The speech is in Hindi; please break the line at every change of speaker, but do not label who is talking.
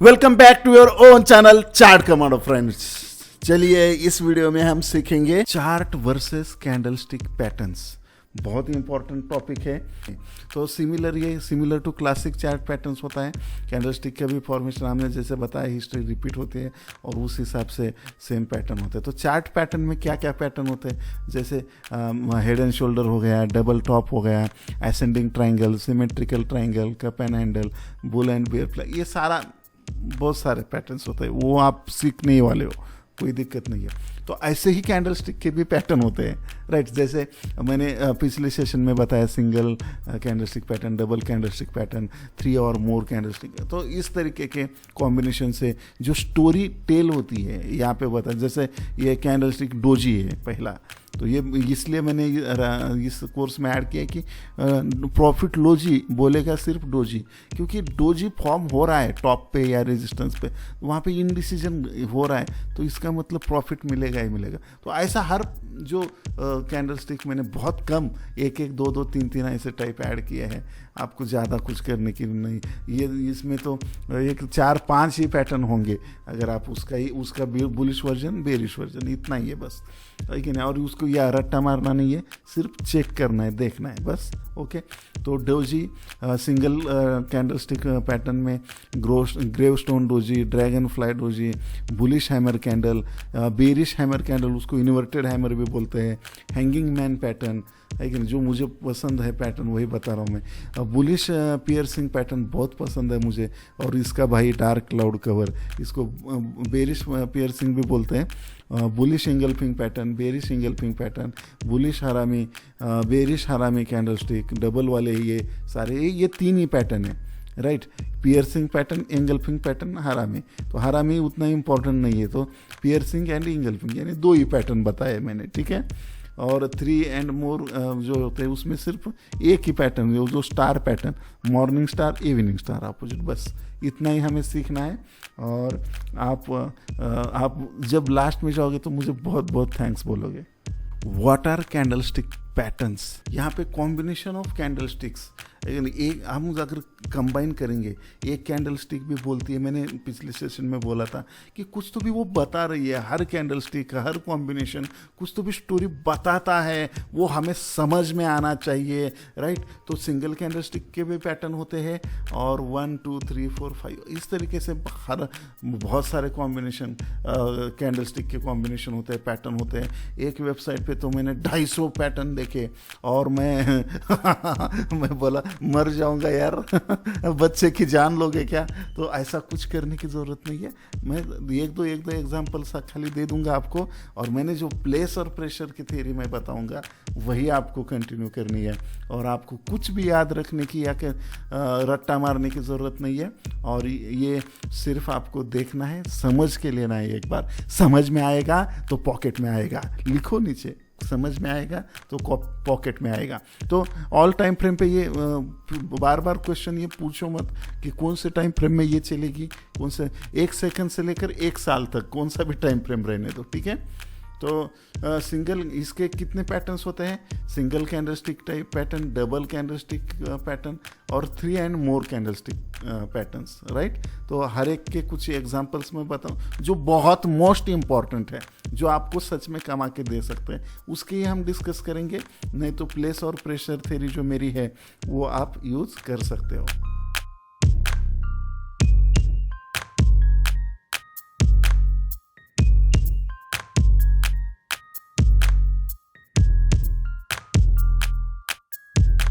Welcome back to your own channel chart commando friends. चलिए इस वीडियो में हम सीखेंगे चार्ट वर्सेस कैंडलस्टिक पैटर्न्स। बहुत ही इंपॉर्टेंट टॉपिक है। तो similar to classic chart patterns होता है। कैंडलस्टिक का भी फॉर्मेशन हमने जैसे बताया, हिस्ट्री रिपीट होती है और उस हिसाब से सेम पैटर्न होते हैं। तो चार्ट पैटर्न में क्या क्या पैटर्न होते हैं, जैसे हेड एंड शोल्डर हो गया, डबल टॉप हो गया, ascending triangle, symmetrical triangle, cup and handle, bull and bear flag, ये सारा बहुत सारे पैटर्न्स होते हैं। वो आप सीखने ही वाले हो, कोई दिक्कत नहीं है। तो ऐसे ही कैंडलस्टिक के भी पैटर्न होते हैं, राइट। जैसे मैंने पिछले सेशन में बताया, single candlestick pattern, double candlestick pattern, 3 और मोर कैंडलस्टिक। तो इस तरीके के कॉम्बिनेशन से जो स्टोरी टेल होती है यहाँ पे बता, जैसे ये कैंडलस्टिक डोजी है पहला, तो ये इसलिए मैंने इस कोर्स में ऐड किया कि प्रॉफिट लोजी बोलेगा सिर्फ डोजी, क्योंकि डोजी फॉर्म हो रहा है टॉप पे या रेजिस्टेंस पे, वहाँ पे इनडिसीजन हो रहा है, तो इसका मतलब प्रॉफिट मिलेगा ही मिलेगा। तो ऐसा हर जो कैंडलस्टिक मैंने बहुत कम 1-1, 2-2, 3-3 ऐसे टाइप ऐड किए हैं, आपको ज़्यादा कुछ करने की नहीं। ये इसमें तो एक 4-5 ही पैटर्न होंगे, अगर आप उसका बुलिश वर्जन, बेरिश वर्जन, इतना ही है बस, है कि नहीं। और उसको या रट्टा मारना नहीं है, सिर्फ चेक करना है, देखना है बस। ओके, तो डोजी सिंगल कैंडलस्टिक पैटर्न में gravestone doji, dragonfly doji, bullish hammer candle, bearish hammer candle, उसको इन्वर्टेड हैमर भी बोलते हैं, हैंगिंग मैन पैटर्न, है कि नहीं। जो मुझे पसंद है पैटर्न वही बता रहा हूँ मैं। बुलिश पियर्सिंग पैटर्न बहुत पसंद है मुझे, और इसका भाई डार्क क्लाउड कवर, इसको बेरिश पियर्सिंग भी बोलते हैं। Bullish engulfing pattern, bearish engulfing pattern, bullish हरामी, बेरिश हरामी कैंडलस्टिक, डबल वाले ये सारे, ये 3 ही पैटर्न है, right. Piercing pattern, engulfing pattern, हरामी। तो हरामी उतना इंपॉर्टेंट नहीं है, तो पियर्सिंग एंड एंगल्फिंग यानी 2 ही पैटर्न बताए मैंने, ठीक है। और 3 एंड मोर जो होते हैं उसमें सिर्फ एक ही पैटर्न, जो star pattern, morning star, evening star, opposite, बस इतना ही हमें सीखना है। और आप जब लास्ट में जाओगे तो मुझे बहुत बहुत थैंक्स बोलोगे। What are candlestick patterns? यहाँ पे कॉम्बिनेशन ऑफ कैंडलस्टिक्स, एक हम अगर कंबाइन करेंगे, एक कैंडलस्टिक भी बोलती है, मैंने पिछले सेशन में बोला था कि कुछ तो भी वो बता रही है, हर कैंडलस्टिक का हर कॉम्बिनेशन कुछ तो भी स्टोरी बताता है, वो हमें समझ में आना चाहिए, राइट। तो सिंगल कैंडलस्टिक के भी पैटर्न होते हैं, और 1, 2, 3, 4, 5 इस तरीके से हर बहुत सारे कॉम्बिनेशन कैंडलस्टिक के कॉम्बिनेशन होते हैं, पैटर्न होते हैं। एक वेबसाइट पे तो मैंने 250 पैटर्न देखे, और मैं बोला मर जाऊंगा यार बच्चे की जान लोगे क्या? तो ऐसा कुछ करने की ज़रूरत नहीं है। मैं एक दो एग्जांपल सा खाली दे दूंगा आपको, और मैंने जो प्लेस और प्रेशर की थ्योरी मैं बताऊंगा वही आपको कंटिन्यू करनी है, और आपको कुछ भी याद रखने की या रट्टा मारने की ज़रूरत नहीं है। और ये सिर्फ आपको देखना है, समझ के लेना है। एक बार समझ में आएगा तो पॉकेट में आएगा, लिखो नीचे, समझ में आएगा तो पॉकेट में आएगा। तो ऑल टाइम फ्रेम पे ये बार बार क्वेश्चन ये पूछो मत कि कौन से टाइम फ्रेम में ये चलेगी, कौन से 1 सेकंड से लेकर 1 साल तक, कौन सा भी टाइम फ्रेम रहने दो, ठीक है। तो सिंगल, इसके कितने पैटर्न्स होते हैं? Single candlestick type pattern, double candlestick pattern, और 3 and more candlestick patterns, right. तो हर एक के कुछ एग्जांपल्स में बताऊं जो बहुत मोस्ट इंपॉर्टेंट है, जो आपको सच में कमा के दे सकते हैं, उसके ही हम डिस्कस करेंगे। नहीं तो प्लेस और प्रेशर थ्योरी जो मेरी है वो आप यूज़ कर सकते हो।